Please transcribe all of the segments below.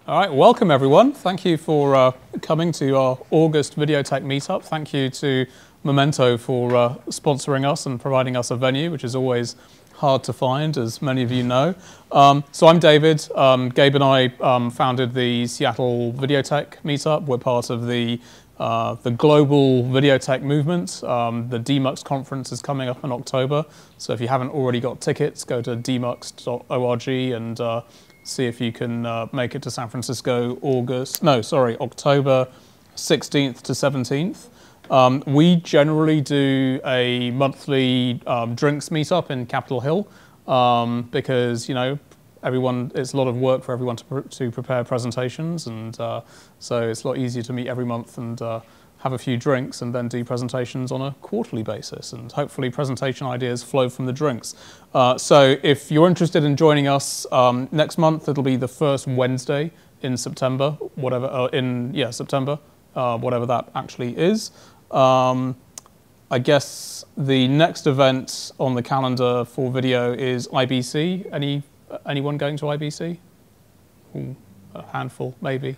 All right, welcome everyone. Thank you for coming to our August Videotech Meetup. Thank you to Momento for sponsoring us and providing us a venue, which is always hard to find, as many of you know. So I'm David. Gabe and I founded the Seattle Videotech Meetup. We're part of the global videotech movement. The DMUX conference is coming up in October. So if you haven't already got tickets, go to dmux.org and see if you can make it to San Francisco October 16th to 17th. We generally do a monthly drinks meetup in Capitol Hill because, you know, it's a lot of work for everyone to prepare presentations, and so it's a lot easier to meet every month and have a few drinks and then do presentations on a quarterly basis, and hopefully presentation ideas flow from the drinks. So if you're interested in joining us next month, it'll be the first Wednesday in September, September, whatever that actually is. I guess the next event on the calendar for video is IBC. Anyone going to IBC? Ooh, a handful, maybe.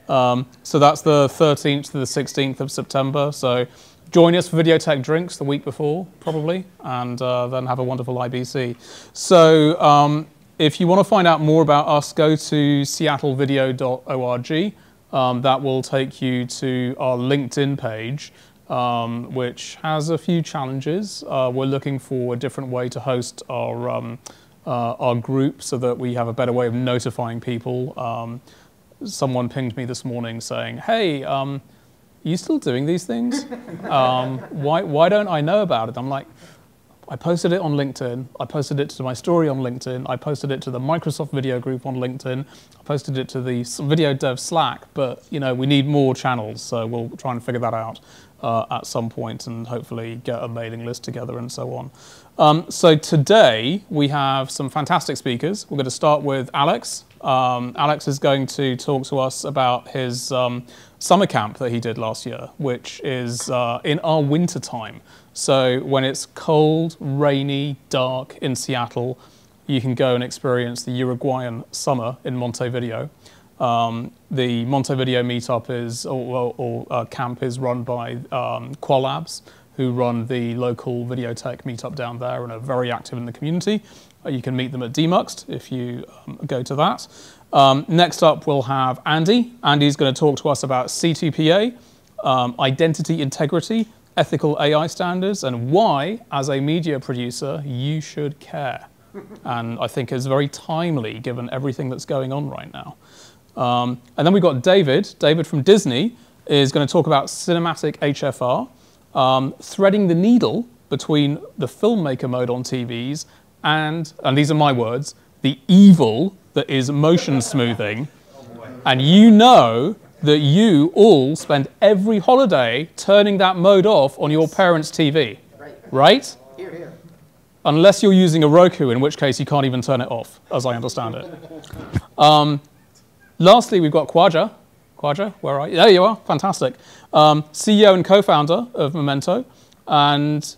So that's the 13th to the 16th of September. So join us for Videotech Drinks the week before, probably, and then have a wonderful IBC. So if you want to find out more about us, go to seattlevideo.org. That will take you to our LinkedIn page, which has a few challenges. We're looking for a different way to host our group so that we have a better way of notifying people. Someone pinged me this morning saying, hey, are you still doing these things? Why don't I know about it? I'm like, I posted it on LinkedIn. I posted it to my story on LinkedIn. I posted it to the Microsoft Video group on LinkedIn. I posted it to the Video Dev Slack, but you know, we need more channels, so we'll try and figure that out at some point and hopefully get a mailing list together and so on. So today we have some fantastic speakers. We're going to start with Alex. Alex is going to talk to us about his summer camp that he did last year, which is in our winter time. So when it's cold, rainy, dark in Seattle, you can go and experience the Uruguayan summer in MonteVIDEO. The MonteVIDEO meetup camp is run by Qualabs, who run the local Videotech meetup down there and are very active in the community. You can meet them at DMUXed if you go to that. Next up, we'll have Andy. Andy's going to talk to us about C2PA, identity integrity, ethical AI standards, and why, as a media producer, you should care. And I think is very timely given everything that's going on right now. And then we've got David. David from Disney is going to talk about cinematic HFR, threading the needle between the filmmaker mode on TVs and these are my words, the evil that is motion smoothing. And you know that you all spend every holiday turning that mode off on your parents' TV, right? Here, here. Unless you're using a Roku, in which case you can't even turn it off, as I understand it. Lastly, we've got Khawaja. Khawaja, where are you? There you are, fantastic. CEO and co-founder of Momento. And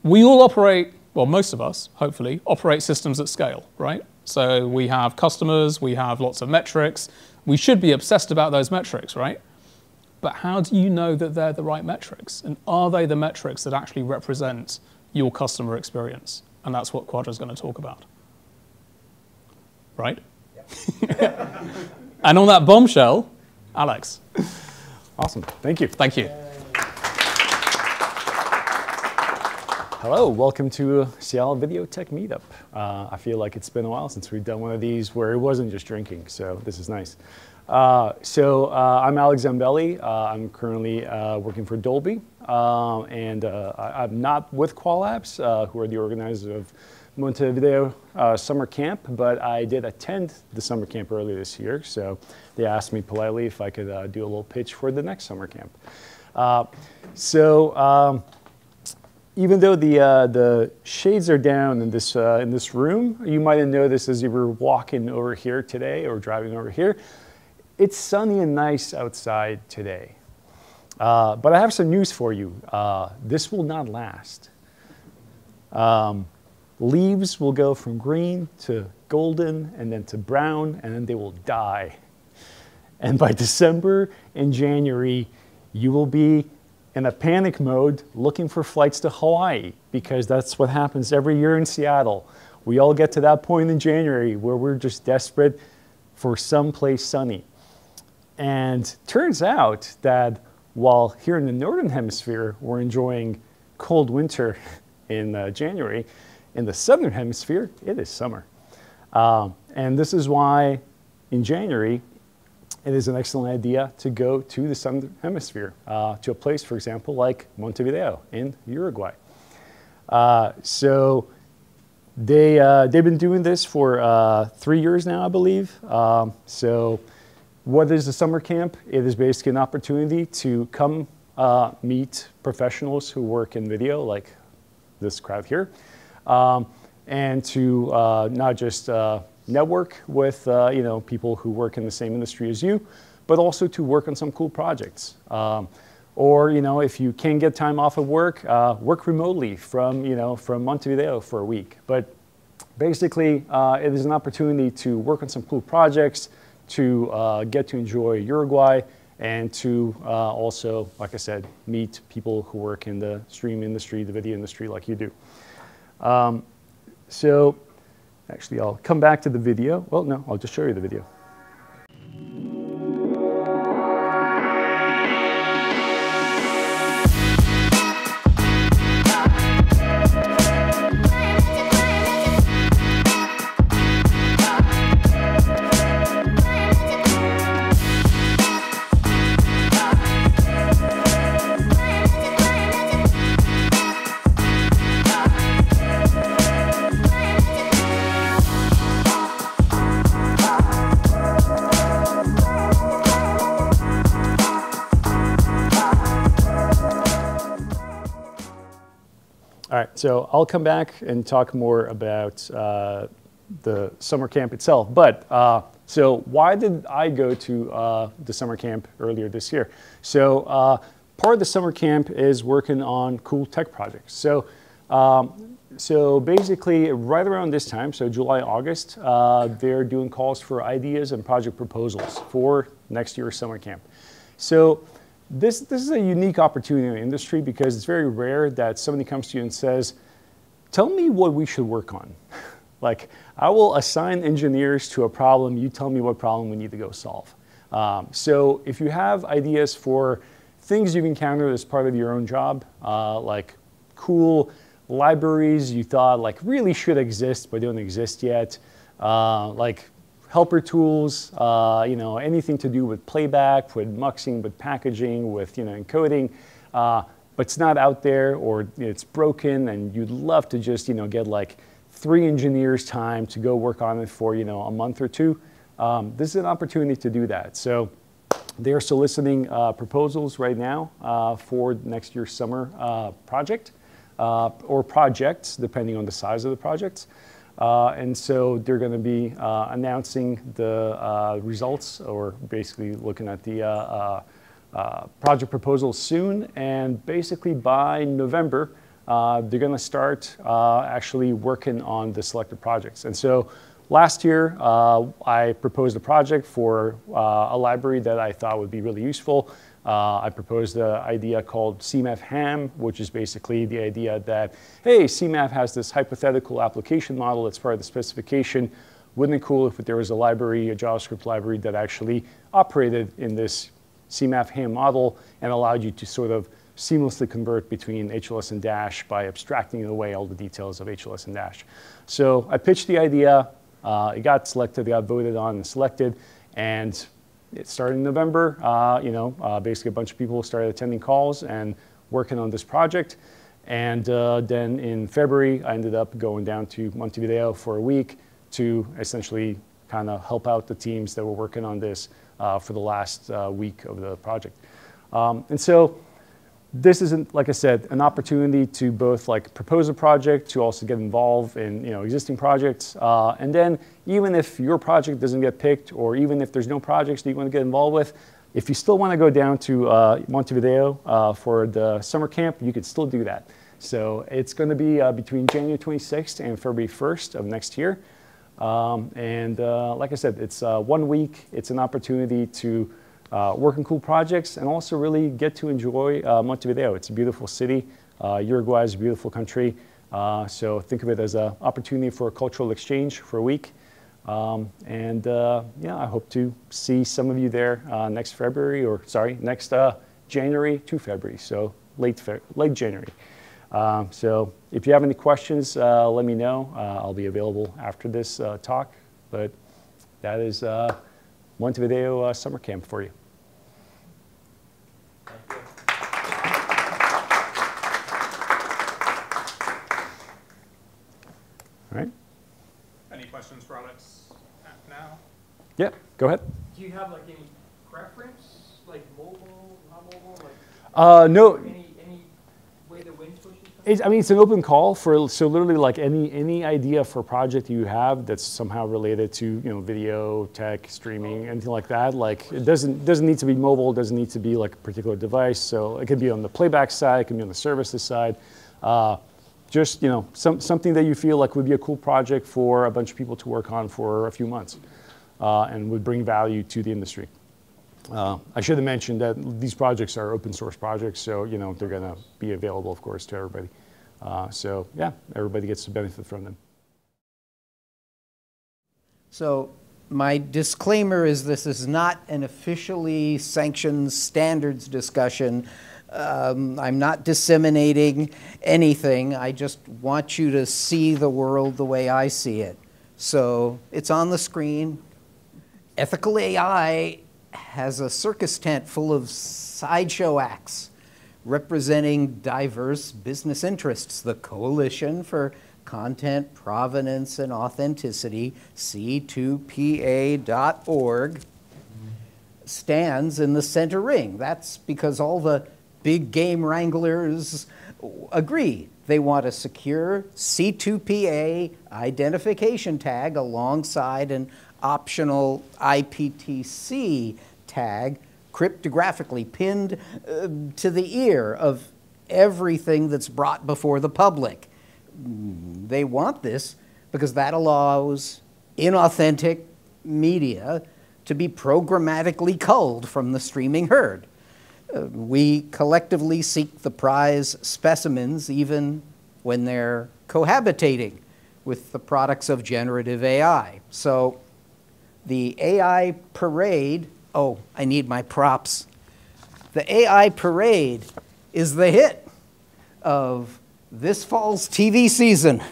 we all operate, well, most of us, hopefully, operate systems at scale, right? So we have customers, we have lots of metrics. We should be obsessed about those metrics, right? But how do you know that they're the right metrics? And are they the metrics that actually represent your customer experience? And that's what Khawaja is going to talk about. Right? Yep. And on that bombshell, Alex. Awesome. Thank you. Thank you. Hello. Welcome to Seattle Videotech Meetup. I feel like it's been a while since we've done one of these where it wasn't just drinking, so this is nice. I'm Alex Zambelli. I'm currently working for Dolby, and I'm not with Qualabs, who are the organizers of MonteVIDEO summer camp, but I did attend the summer camp earlier this year, so they asked me politely if I could do a little pitch for the next summer camp. Even though the shades are down in this room, you might have noticed as you were walking over here today or driving over here, it's sunny and nice outside today. But I have some news for you. This will not last. Leaves will go from green to golden and then to brown, and then they will die And by December and January, you will be in a panic mode looking for flights to Hawaii, because that's what happens every year in Seattle. We all get to that point in January where we're just desperate for someplace sunny. And turns out that while here in the Northern Hemisphere, we're enjoying cold winter in January, in the Southern Hemisphere, it is summer. And this is why in January, it is an excellent idea to go to the Southern Hemisphere, to a place, for example, like MonteVIDEO in Uruguay. So they've been doing this for 3 years now, I believe. So what is the summer camp? It is basically an opportunity to come meet professionals who work in video, like this crowd here, and to not just network with people who work in the same industry as you, but also to work on some cool projects. Or if you can't get time off of work, work remotely from MonteVIDEO for a week. But basically, it is an opportunity to work on some cool projects, to get to enjoy Uruguay, and to also, like I said, meet people who work in the stream industry, the video industry, like you do. So actually, I'll come back to the video. Well, no, I'll just show you the video. All right, so I'll come back and talk more about the summer camp itself. But so why did I go to the summer camp earlier this year? So part of the summer camp is working on cool tech projects. So so basically right around this time, so July, August, they're doing calls for ideas and project proposals for next year's summer camp. So this is a unique opportunity in the industry because it's very rare that somebody comes to you and says, tell me what we should work on. Like, I will assign engineers to a problem, you tell me what problem we need to go solve. So if you have ideas for things you've encountered as part of your own job, like cool libraries you thought like really should exist but don't exist yet, like helper tools, anything to do with playback, with muxing, with packaging, with encoding, but it's not out there or it's broken, and you'd love to just get like 3 engineers time to go work on it for a month or 2. This is an opportunity to do that. So they're soliciting proposals right now for next year's summer project or projects, depending on the size of the projects. And so they're going to be announcing the results, or basically looking at the project proposals soon. And basically by November, they're going to start actually working on the selected projects. And so last year, I proposed a project for a library that I thought would be really useful. I proposed an idea called CMAF ham, which is basically the idea that, hey, CMAF has this hypothetical application model that's part of the specification. Wouldn't it be cool if there was a library, a JavaScript library, that actually operated in this CMAF ham model and allowed you to sort of seamlessly convert between HLS and Dash by abstracting away all the details of HLS and Dash. So I pitched the idea. It got selected, it got voted on and selected, and it started in November. Basically a bunch of people started attending calls and working on this project. And then in February, I ended up going down to MonteVIDEO for a week to essentially kind of help out the teams that were working on this for the last week of the project. And so this isn't, like I said, an opportunity to both like propose a project, to also get involved in existing projects, and then even if your project doesn't get picked, or even if there's no projects that you want to get involved with, if you still want to go down to MonteVIDEO for the summer camp, you could still do that. So it's going to be between January 26th and February 1st of next year. Like I said, it's 1 week. It's an opportunity to work on cool projects and also really get to enjoy MonteVIDEO. It's a beautiful city. Uruguay is a beautiful country. So think of it as an opportunity for a cultural exchange for a week. Yeah, I hope to see some of you there next February, or sorry, next January to February, so late January. So if you have any questions, let me know. I'll be available after this talk. But that is MonteVIDEO Summer Camp for you. All right. Any questions for Alex now? Yeah, go ahead. Do you have like any preference, like mobile, not mobile, like? No. Any way the wind pushes? I mean, it's an open call for so literally like any idea for a project you have that's somehow related to video, tech, streaming, anything like that. Like it doesn't need to be mobile. It doesn't need to be like a particular device. So it could be on the playback side. It can be on the services side. Just something that you feel like would be a cool project for a bunch of people to work on for a few months, and would bring value to the industry. I should have mentioned that these projects are open source projects, so they're going to be available, of course, to everybody. So yeah, everybody gets to benefit from them. So my disclaimer is this is not an officially sanctioned standards discussion. I'm not disseminating anything. I just want you to see the world the way I see it. So it's on the screen. Ethical AI has a circus tent full of sideshow acts representing diverse business interests. The Coalition for Content, Provenance, and Authenticity, C2PA.org, stands in the center ring. That's because all the big game wranglers agree. They want a secure C2PA identification tag alongside an optional IPTC tag cryptographically pinned to the ear of everything that's brought before the public. They want this because that allows inauthentic media to be programmatically culled from the streaming herd. We collectively seek the prize specimens even when they're cohabitating with the products of generative AI. So the AI parade, oh, I need my props. The AI parade is the hit of this fall's TV season.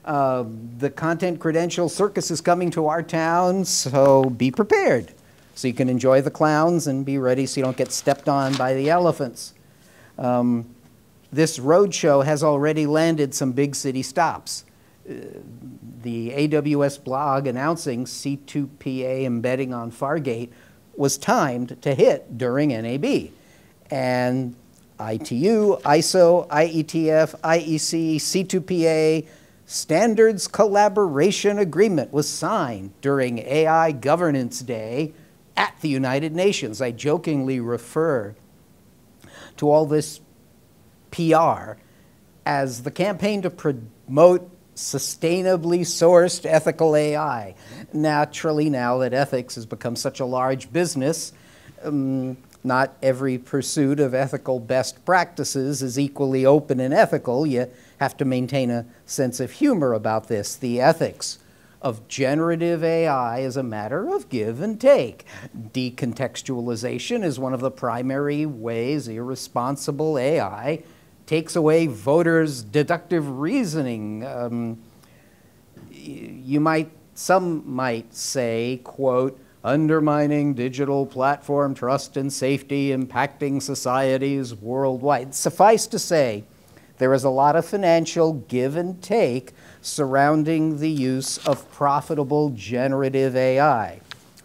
The content credential circus is coming to our town, so be prepared. So you can enjoy the clowns and be ready so you don't get stepped on by the elephants. This roadshow has already landed some big city stops. The AWS blog announcing C2PA embedding on Fargate was timed to hit during NAB. And ITU, ISO, IETF, IEC, C2PA Standards Collaboration Agreement was signed during AI Governance Day at the United Nations. I jokingly refer to all this PR as the campaign to promote sustainably sourced ethical AI. Naturally, now that ethics has become such a large business, not every pursuit of ethical best practices is equally open and ethical. You have to maintain a sense of humor about this. The ethics of generative AI is a matter of give and take. Decontextualization is one of the primary ways irresponsible AI takes away voters' deductive reasoning. Some might say, quote, undermining digital platform trust and safety, impacting societies worldwide. Suffice to say, there is a lot of financial give and take surrounding the use of profitable generative AI.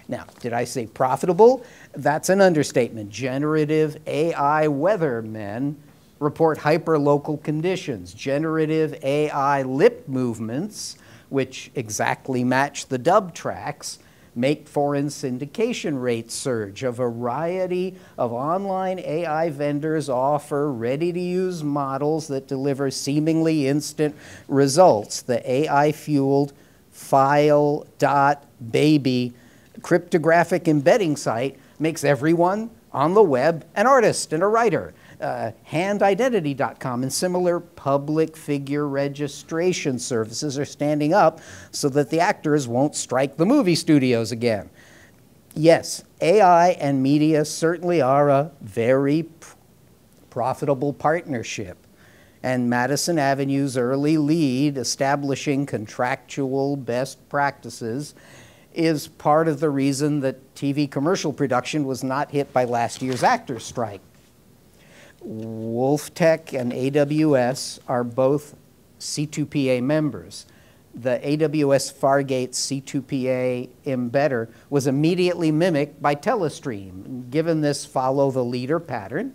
Now, did I say profitable? That's an understatement. Generative AI weathermen report hyperlocal conditions. Generative AI lip movements, which exactly match the dub tracks, make foreign syndication rates surge. A variety of online AI vendors offer ready-to-use models that deliver seemingly instant results. The AI-fueled file.baby cryptographic embedding site makes everyone on the web an artist and a writer. Handidentity.com and similar public figure registration services are standing up so that the actors won't strike the movie studios again. Yes, AI and media certainly are a very profitable partnership, and Madison Avenue's early lead establishing contractual best practices is part of the reason that TV commercial production was not hit by last year's actors' strike. Wolftech and AWS are both C2PA members. The AWS Fargate C2PA embedder was immediately mimicked by Telestream. Given this follow the leader pattern,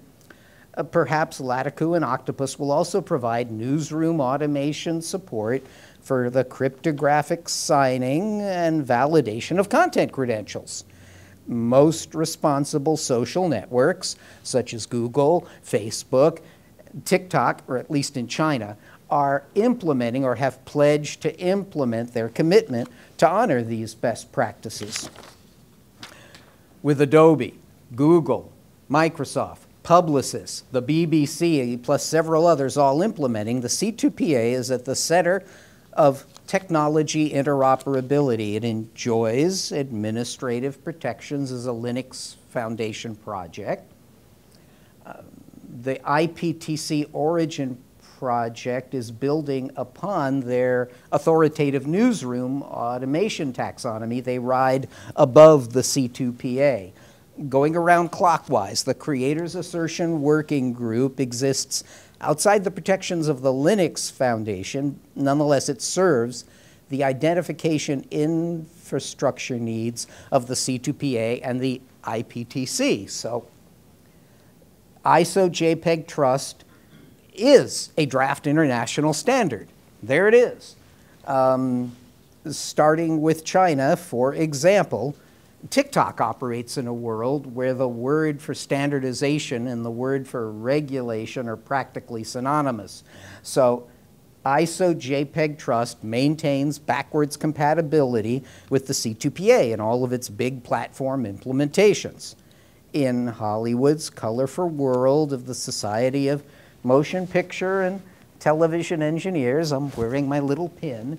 perhaps Latiku and Octopus will also provide newsroom automation support for the cryptographic signing and validation of content credentials. Most responsible social networks, such as Google, Facebook, TikTok, or at least in China, are implementing or have pledged to implement their commitment to honor these best practices. With Adobe, Google, Microsoft, Publicis, the BBC, plus several others all implementing, the C2PA is at the center of technology interoperability. It enjoys administrative protections as a Linux Foundation project. The IPTC Origin project is building upon their authoritative newsroom automation taxonomy. They ride above the C2PA. Going around clockwise, the Creators Assertion Working Group exists outside the protections of the Linux Foundation. Nonetheless, it serves the identification infrastructure needs of the C2PA and the IPTC. So ISO JPEG Trust is a draft international standard. There it is. Starting with China, for example, TikTok operates in a world where the word for standardization and the word for regulation are practically synonymous. So ISO JPEG Trust maintains backwards compatibility with the C2PA in all of its big platform implementations. In Hollywood's colorful world of the Society of Motion Picture and Television Engineers, I'm wearing my little pin,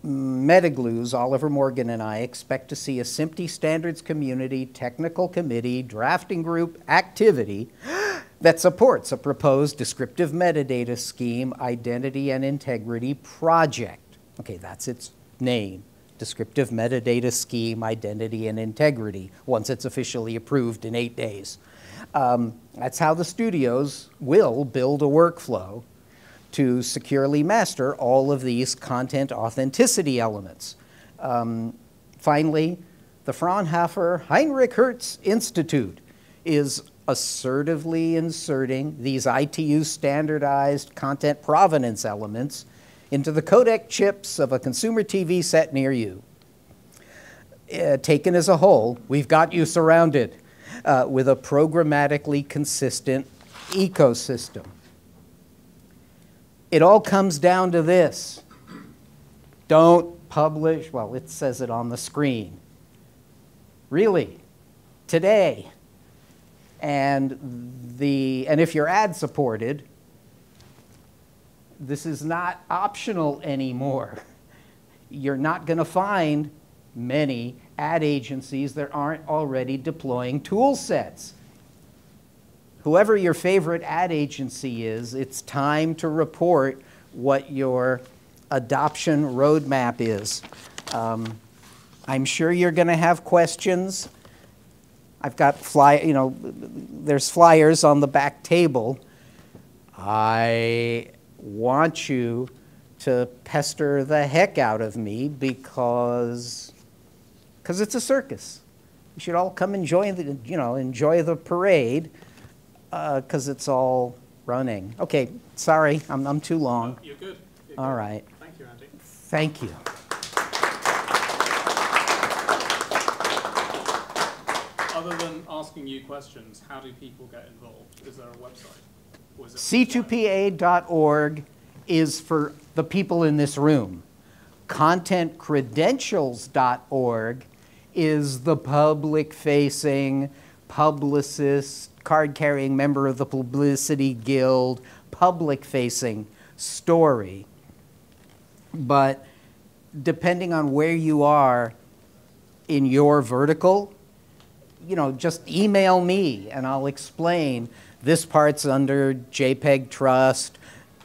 Metaglues, Oliver Morgan and I expect to see a SMPTE standards community, technical committee, drafting group activity that supports a proposed descriptive metadata scheme, identity and integrity project. Okay, that's its name. Descriptive metadata scheme, identity and integrity, once it's officially approved in 8 days. That's how the studios will build a workflow to securely master all of these content authenticity elements. Finally, the Fraunhofer Heinrich Hertz Institute is assertively inserting these ITU standardized content provenance elements into the codec chips of a consumer TV set near you. Taken as a whole, we've got you surrounded with a programmatically consistent ecosystem. It all comes down to this. Don't publish, well, it says it on the screen. Really, today. And if you're ad supported, this is not optional anymore. You're not going to find many ad agencies that aren't already deploying tool sets. Whoever your favorite ad agency is, it's time to report what your adoption roadmap is. I'm sure you're going to have questions. I've got there's flyers on the back table. I want you to pester the heck out of me because it's a circus. You should all come enjoy the parade. Because it's all running. Okay, sorry, I'm too long. No, you're good. All right. Thank you, Andy. Thank you. Other than asking you questions, how do people get involved? Is there a website? Or is it C2PA.org is for the people in this room. ContentCredentials.org is the public-facing, publicist, card-carrying member of the Publicity Guild, public-facing story. But depending on where you are in your vertical, you know, just email me and I'll explain. This part's under JPEG Trust,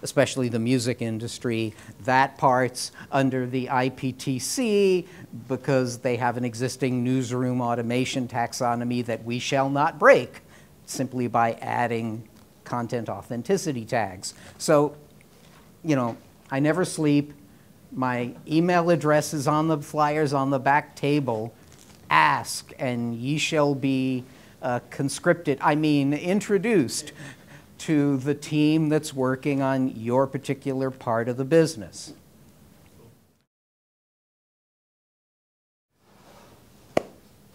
especially the music industry. That part's under the IPTC because they have an existing newsroom automation taxonomy that we shall not break simply by adding content authenticity tags. So, you know, I never sleep. My email address is on the flyers on the back table. Ask, and ye shall be introduced to the team that's working on your particular part of the business.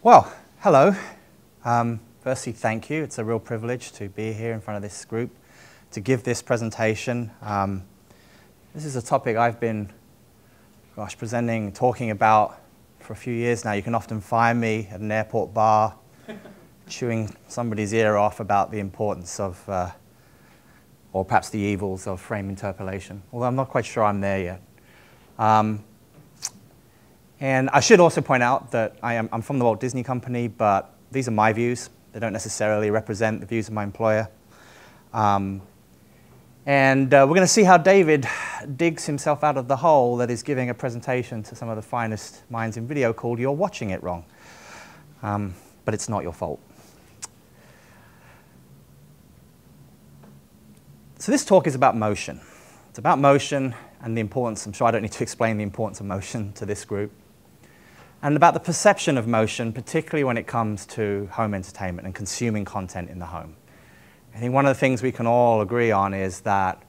Well, hello. Firstly, thank you. It's a real privilege to be here in front of this group to give this presentation. This is a topic I've been, presenting, talking about for a few years now. You can often find me at an airport bar chewing somebody's ear off about the importance of, or perhaps the evils of frame interpolation, although I'm not quite sure I'm there yet. And I should also point out that I'm from the Walt Disney Company, but these are my views. They don't necessarily represent the views of my employer. And we're going to see how David digs himself out of the hole that is giving a presentation to some of the finest minds in video called "You're Watching It Wrong." But it's not your fault. So this talk is about motion. It's about motion and the importance, I'm sure I don't need to explain the importance of motion to this group, and about the perception of motion, particularly when it comes to home entertainment and consuming content in the home. I think one of the things we can all agree on is that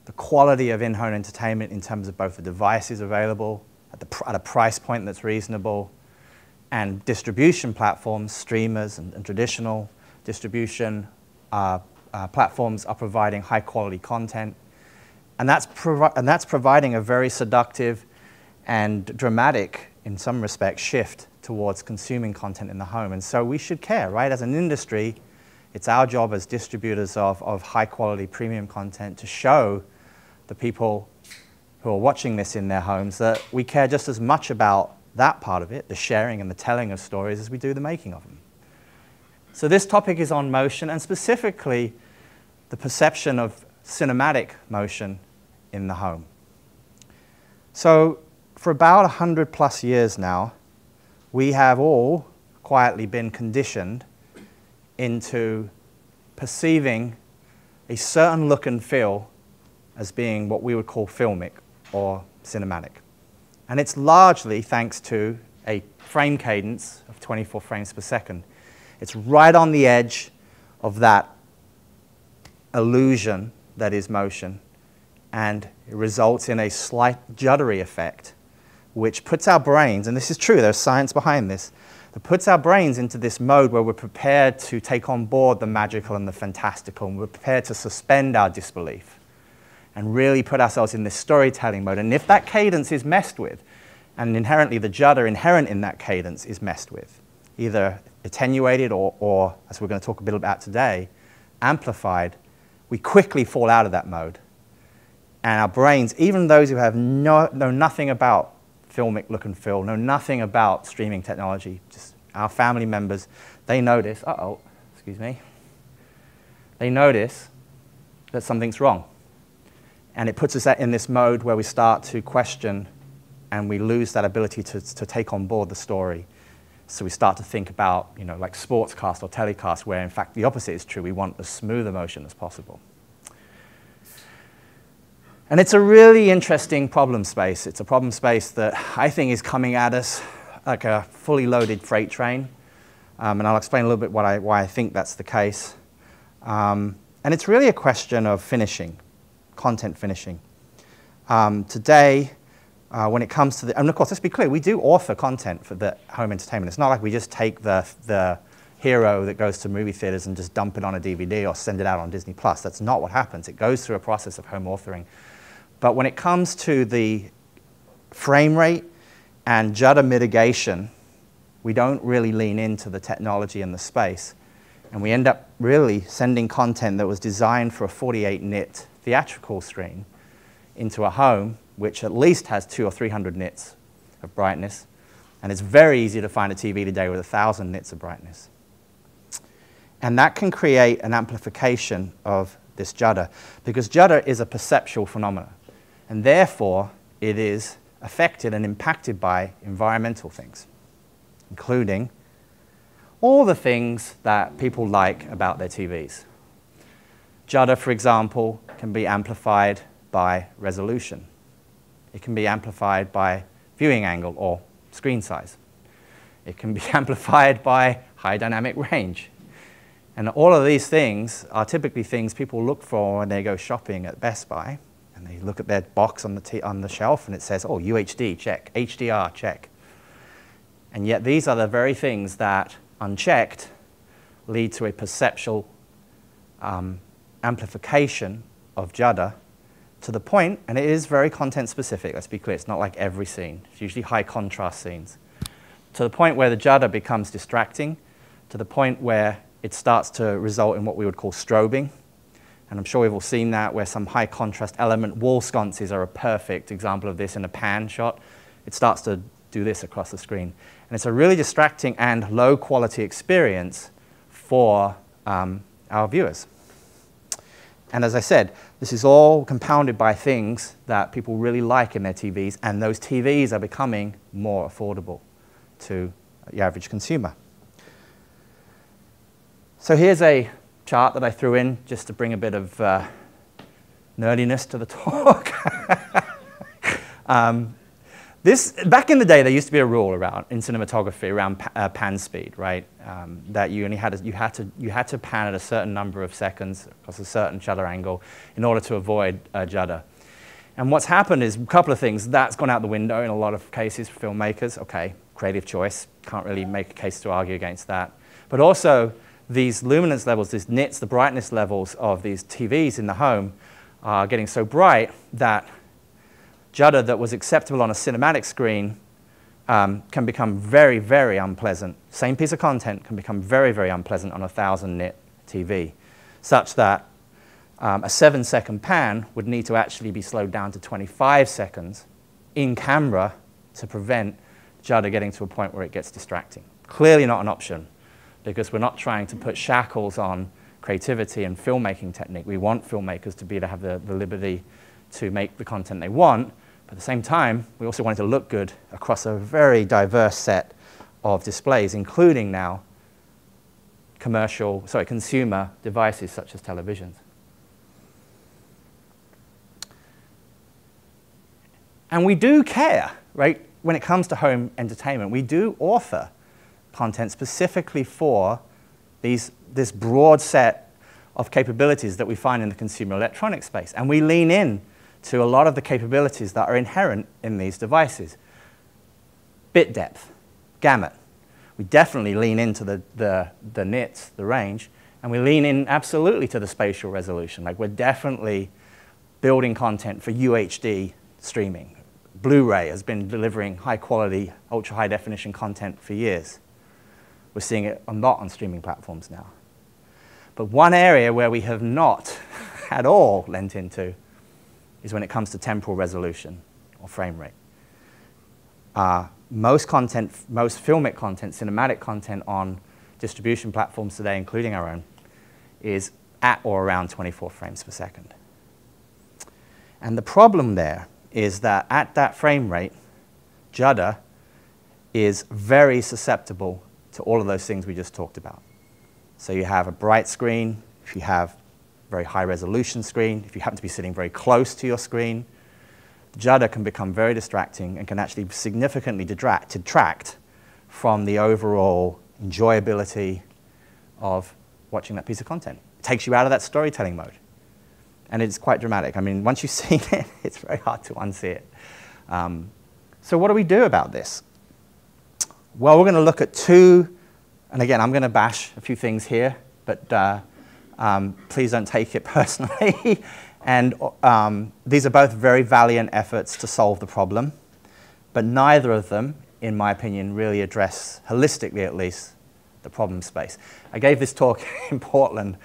the quality of in-home entertainment in terms of both the devices available at a price point that's reasonable and distribution platforms, streamers and traditional distribution platforms are providing high-quality content. And that's providing a very seductive and dramatic, in some respects, shift towards consuming content in the home. And so we should care, right? As an industry, it's our job as distributors of high-quality premium content to show the people who are watching this in their homes that we care just as much about that part of it, the sharing and the telling of stories, as we do the making of them. So this topic is on motion, and specifically the perception of cinematic motion in the home. So for about 100+ years now, we have all quietly been conditioned into perceiving a certain look and feel as being what we would call filmic or cinematic. And it's largely thanks to a frame cadence of 24 frames per second. It's right on the edge of that illusion that is motion, and it results in a slight juddery effect, which puts our brains, and this is true, there's science behind this, that puts our brains into this mode where we're prepared to take on board the magical and the fantastical, and we're prepared to suspend our disbelief and really put ourselves in this storytelling mode. And if that cadence is messed with, and inherently the judder inherent in that cadence is messed with, either attenuated or, as we're going to talk a bit about today, amplified, we quickly fall out of that mode. And our brains, even those who have know nothing about filmic look and feel, know nothing about streaming technology, just our family members, they notice, they notice that something's wrong. And it puts us in this mode where we start to question and we lose that ability to take on board the story. So we start to think about, like sportscast or telecast, where in fact the opposite is true. We want as smooth a motion as possible. And it's a really interesting problem space. It's a problem space that I think is coming at us like a fully loaded freight train. And I'll explain a little bit why I think that's the case. And it's really a question of finishing, content finishing. Today, when it comes to the, and of course, let's be clear, we do author content for the home entertainment. It's not like we just take the hero that goes to movie theaters and just dump it on a DVD or send it out on Disney+. That's not what happens. It goes through a process of home authoring. But when it comes to the frame rate and judder mitigation, we don't really lean into the technology and the space. And we end up really sending content that was designed for a 48 nit theatrical screen into a home, which at least has 200 or 300 nits of brightness. And it's very easy to find a TV today with 1,000 nits of brightness. And that can create an amplification of this judder, because judder is a perceptual phenomenon. And therefore, it is affected and impacted by environmental things, including all the things that people like about their TVs. Judder, for example, can be amplified by resolution. It can be amplified by viewing angle or screen size. It can be amplified by high dynamic range. And all of these things are typically things people look for when they go shopping at Best Buy. And they look at their box on the shelf and it says, oh, UHD, check. HDR, check. And yet these are the very things that, unchecked, lead to a perceptual amplification of judder to the point, and it is very content specific, let's be clear, it's not like every scene. It's usually high contrast scenes. To the point where the judder becomes distracting, to the point where it starts to result in what we would call strobing. And I'm sure we've all seen that, where some high contrast element, wall sconces are a perfect example of this in a pan shot. It starts to do this across the screen. And it's a really distracting and low quality experience for our viewers. And as I said, this is all compounded by things that people really like in their TVs, and those TVs are becoming more affordable to the average consumer. So here's a chart that I threw in just to bring a bit of nerdiness to the talk. Back in the day, there used to be a rule around in cinematography around pan speed, right? That you only had you had to pan at a certain number of seconds across a certain shutter angle in order to avoid judder. And what's happened is a couple of things. That's gone out the window in a lot of cases for filmmakers. Okay, creative choice. Can't really make a case to argue against that. But also, these luminance levels, these nits, the brightness levels of these TVs in the home are getting so bright that judder that was acceptable on a cinematic screen can become very, very unpleasant. Same piece of content can become very, very unpleasant on a 1,000 nit TV, such that a 7-second pan would need to actually be slowed down to 25 seconds in camera to prevent judder getting to a point where it gets distracting. Clearly not an option, because we're not trying to put shackles on creativity and filmmaking technique. We want filmmakers to be able to have the liberty to make the content they want, but at the same time, we also want it to look good across a very diverse set of displays, including now consumer devices such as televisions. And we do care, right? When it comes to home entertainment, we do author content specifically for this broad set of capabilities that we find in the consumer electronics space. And we lean in to a lot of the capabilities that are inherent in these devices. Bit depth, gamut. We definitely lean into the nits, the range, and we lean in absolutely to the spatial resolution. Like, we're definitely building content for UHD streaming. Blu-ray has been delivering high quality, ultra high definition content for years. We're seeing it a lot on streaming platforms now. But one area where we have not at all lent into is when it comes to temporal resolution or frame rate. Most filmic content, cinematic content on distribution platforms today, including our own, is at or around 24 frames per second. And the problem there is that at that frame rate, judder is very susceptible to all of those things we just talked about. So you have a bright screen, if you have a very high resolution screen, if you happen to be sitting very close to your screen, judder can become very distracting and can actually significantly detract from the overall enjoyability of watching that piece of content. It takes you out of that storytelling mode. And it's quite dramatic. I mean, once you've seen it, it's very hard to unsee it. So what do we do about this? Well, we're going to look at two, and again, I'm going to bash a few things here, but please don't take it personally. And these are both very valiant efforts to solve the problem, but neither of them, in my opinion, really address, holistically at least, the problem space. I gave this talk in Portland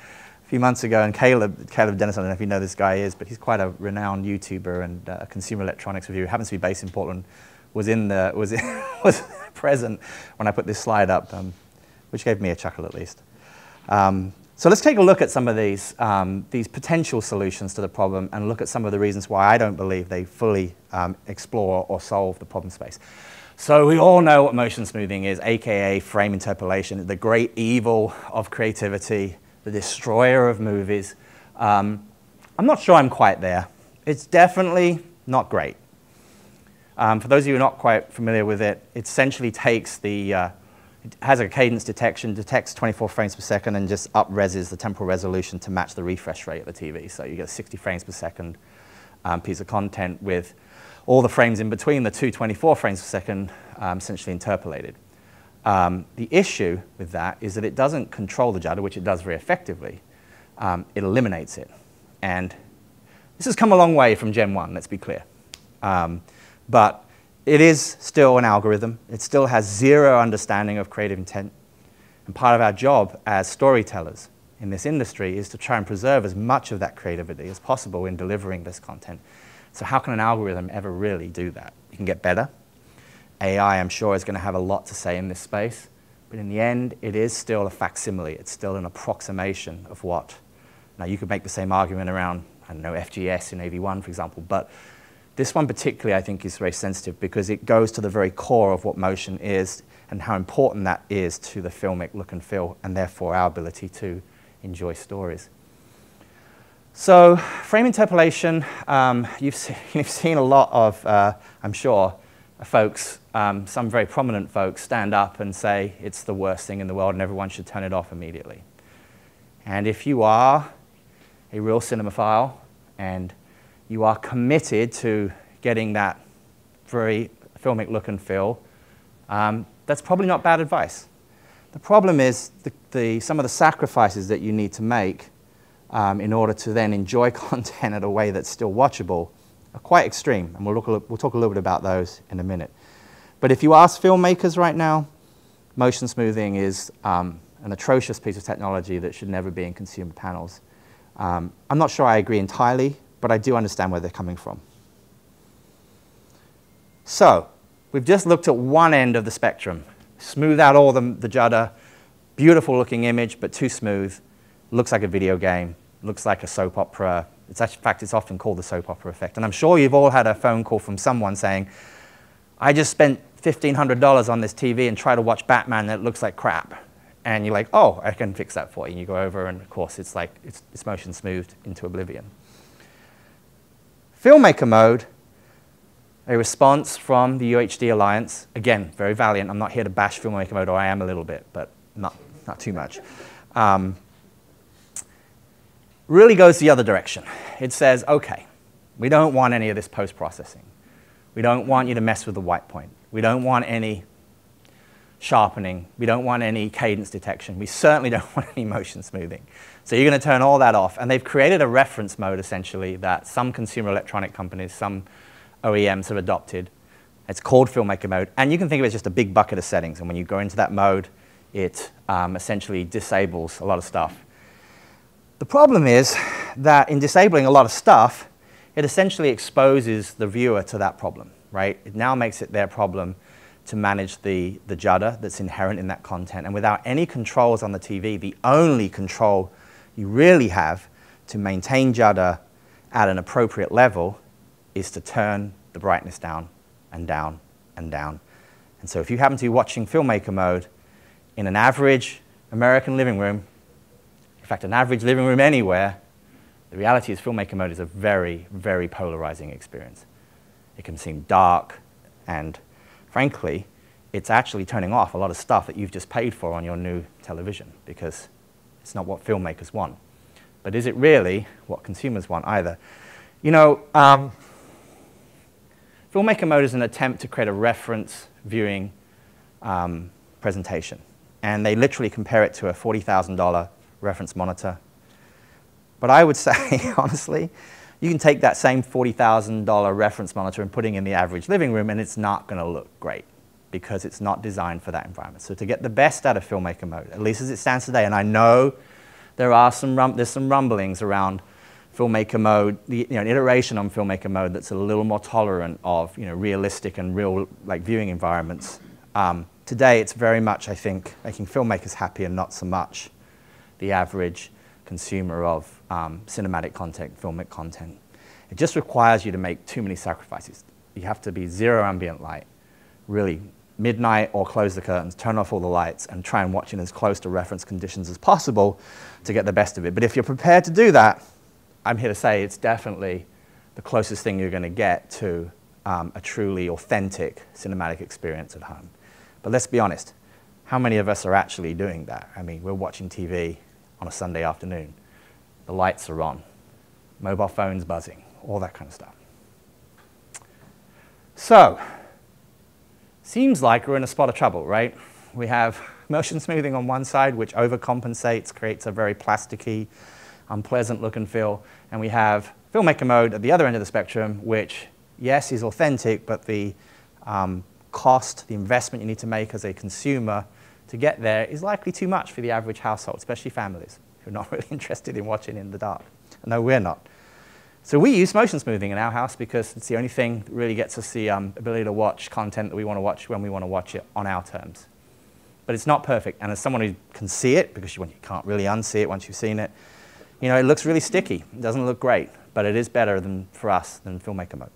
a few months ago, and Caleb Dennis, I don't know if you know this guy is, but he's quite a renowned YouTuber and a consumer electronics reviewer, happens to be based in Portland, was present when I put this slide up, which gave me a chuckle at least. So let's take a look at some of these potential solutions to the problem and look at some of the reasons why I don't believe they fully explore or solve the problem space. So we all know what motion smoothing is, aka frame interpolation, the great evil of creativity, the destroyer of movies. I'm not sure I'm quite there. It's definitely not great. For those of you who are not quite familiar with it, it essentially takes it has a cadence detection, detects 24 frames per second, and just up-reses the temporal resolution to match the refresh rate of the TV. So you get 60 frames per second piece of content with all the frames in between the two 24 frames per second essentially interpolated. The issue with that is that it doesn't control the judder, which it does very effectively. It eliminates it. And this has come a long way from Gen 1, let's be clear. But it is still an algorithm. It still has zero understanding of creative intent. And part of our job as storytellers in this industry is to try and preserve as much of that creativity as possible in delivering this content. So how can an algorithm ever really do that? You can get better. AI, I'm sure, is going to have a lot to say in this space. But in the end, it is still a facsimile. It's still an approximation of what. Now, you could make the same argument around, I don't know, FGS in AV1, for example. But this one particularly, I think, is very sensitive because it goes to the very core of what motion is and how important that is to the filmic look and feel, and therefore our ability to enjoy stories. So frame interpolation, you've seen a lot of, I'm sure, folks, some very prominent folks, stand up and say it's the worst thing in the world and everyone should turn it off immediately. And if you are a real cinemaphile and you are committed to getting that very filmic look and feel, that's probably not bad advice. The problem is some of the sacrifices that you need to make in order to then enjoy content in a way that's still watchable are quite extreme, and we'll talk a little bit about those in a minute. But if you ask filmmakers right now, motion smoothing is an atrocious piece of technology that should never be in consumer panels. I'm not sure I agree entirely, but I do understand where they're coming from. So we've just looked at one end of the spectrum. Smooth out all the judder, beautiful looking image, but too smooth. Looks like a video game, looks like a soap opera. It's actually, in fact, it's often called the soap opera effect. And I'm sure you've all had a phone call from someone saying, I just spent $1,500 on this TV and try to watch Batman that looks like crap. And you're like, oh, I can fix that for you. And you go over, and of course, it's like, it's motion smoothed into oblivion. Filmmaker mode, a response from the UHD Alliance. Again, very valiant. I'm not here to bash filmmaker mode, or I am a little bit, but not too much. Really goes the other direction. It says, okay, we don't want any of this post-processing. We don't want you to mess with the white point. We don't want any sharpening. We don't want any cadence detection. We certainly don't want any motion smoothing. So you're going to turn all that off. And they've created a reference mode, essentially, that some consumer electronic companies, some OEMs have adopted. It's called filmmaker mode. And you can think of it as just a big bucket of settings. And when you go into that mode, it essentially disables a lot of stuff. The problem is that in disabling a lot of stuff, it essentially exposes the viewer to that problem, right? It now makes it their problem to manage the judder that's inherent in that content. And without any controls on the TV, the only control you really have to maintain judder at an appropriate level is to turn the brightness down and down and down. And so if you happen to be watching filmmaker mode in an average American living room, in fact, an average living room anywhere, the reality is filmmaker mode is a very, very polarizing experience. It can seem dark, and frankly, it's actually turning off a lot of stuff that you've just paid for on your new television, because it's not what filmmakers want. But is it really what consumers want either? You know, filmmaker mode is an attempt to create a reference viewing presentation. And they literally compare it to a $40,000 reference monitor. But I would say, honestly, You can take that same $40,000 reference monitor and putting in the average living room, and it's not going to look great because it's not designed for that environment. So to get the best out of filmmaker mode, at least as it stands today, and I know there's some rumblings around filmmaker mode, an iteration on filmmaker mode that's a little more tolerant of realistic and real viewing environments. Today, it's very much, I think, making filmmakers happy and not so much the average consumer of cinematic content, filmic content. It just requires you to make too many sacrifices. You have to be zero ambient light, really midnight or close the curtains, turn off all the lights, and try and watch in as close to reference conditions as possible to get the best of it. But if you're prepared to do that, I'm here to say it's definitely the closest thing you're going to get to a truly authentic cinematic experience at home. But let's be honest, how many of us are actually doing that? I mean, we're watching TV on a Sunday afternoon. The lights are on, mobile phones buzzing, all that kind of stuff. So, seems like we're in a spot of trouble, right? We have motion smoothing on one side, which overcompensates, creates a very plasticky, unpleasant look and feel. And we have filmmaker mode at the other end of the spectrum, which, yes, is authentic, but the cost, the investment you need to make as a consumer to get there is likely too much for the average household, especially families who are not really interested in watching in the dark. No, we're not. So we use motion smoothing in our house because it's the only thing that really gets us the ability to watch content that we want to watch when we want to watch it on our terms. But it's not perfect. And as someone who can see it, because you can't really unsee it once you've seen it, it looks really sticky. It doesn't look great, but it is better for us than filmmaker mode.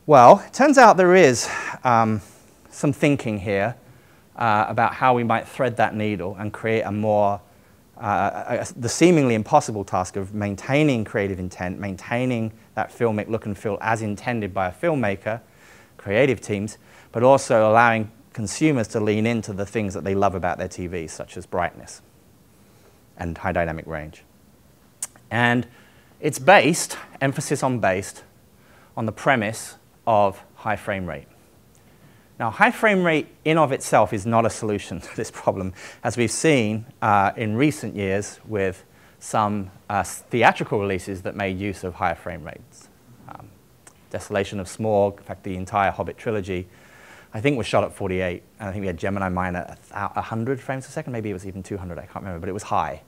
Well, it turns out there is some thinking here about how we might thread that needle and create a more, the seemingly impossible task of maintaining creative intent, maintaining that filmic look and feel as intended by a filmmaker, creative teams, but also allowing consumers to lean into the things that they love about their TVs, such as brightness and high dynamic range. And it's based, emphasis on based, on the premise of high frame rate. Now, high frame rate in of itself is not a solution to this problem, as we've seen in recent years with some theatrical releases that made use of higher frame rates. Desolation of Smaug, in fact, the entire Hobbit trilogy, I think was shot at 48, and I think we had Gemini Mine at 100 frames a second, maybe it was even 200, I can't remember, but it was high.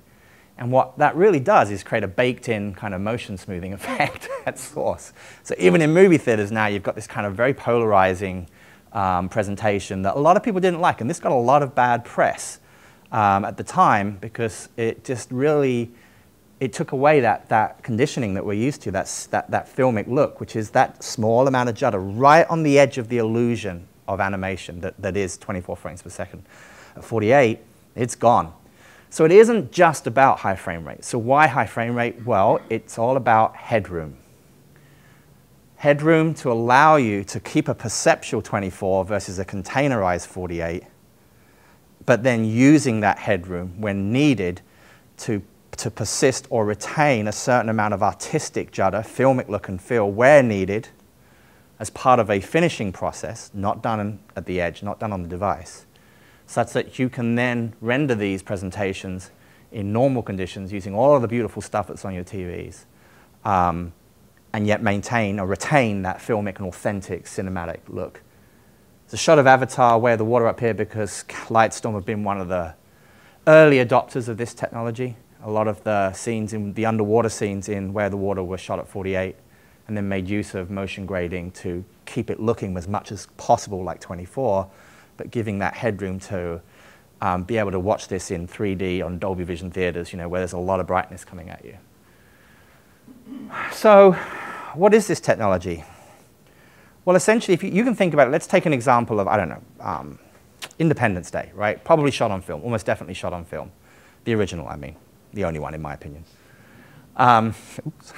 And what that really does is create a baked-in kind of motion smoothing effect at source. So even in movie theaters now, you've got this kind of very polarizing presentation that a lot of people didn't like, and this got a lot of bad press at the time because it just really, it took away that conditioning that we're used to, that filmic look, which is that small amount of judder right on the edge of the illusion of animation that is 24 frames per second. At 48, it's gone. So it isn't just about high frame rate. So why high frame rate? Well, it's all about headroom. Headroom to allow you to keep a perceptual 24 versus a containerized 48, but then using that headroom when needed to persist or retain a certain amount of artistic judder, filmic look and feel where needed as part of a finishing process, not done at the edge, not done on the device, such that you can then render these presentations in normal conditions using all of the beautiful stuff that's on your TVs, and yet maintain or retain that filmic and authentic cinematic look. There's a shot of Avatar, Way of the Water up here, because Lightstorm have been one of the early adopters of this technology. A lot of the scenes, the underwater scenes in Way of the Water were shot at 48, and then made use of motion grading to keep it looking as much as possible like 24, but giving that headroom to be able to watch this in 3D on Dolby Vision theaters, where there's a lot of brightness coming at you. So, what is this technology? Well, essentially, if you can think about it, let's take an example of, I don't know, Independence Day, right? Probably shot on film, almost definitely shot on film. The original, I mean, the only one in my opinion. Oops.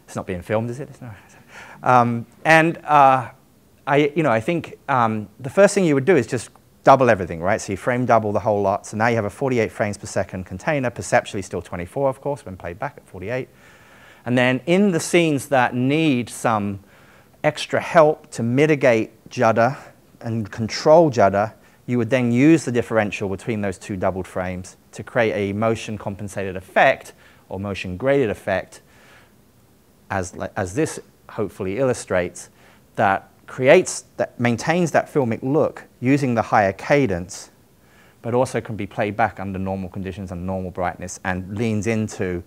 It's not being filmed, is it? It's not. I think the first thing you would do is just double everything, right? So you frame double the whole lot. So now you have a 48 frames per second container, perceptually still 24, of course, when played back at 48. And then in the scenes that need some extra help to mitigate judder and control judder, you would then use the differential between those two doubled frames to create a motion compensated effect or motion graded effect as this hopefully illustrates, that maintains that filmic look using the higher cadence, but also can be played back under normal conditions and normal brightness, and leans into,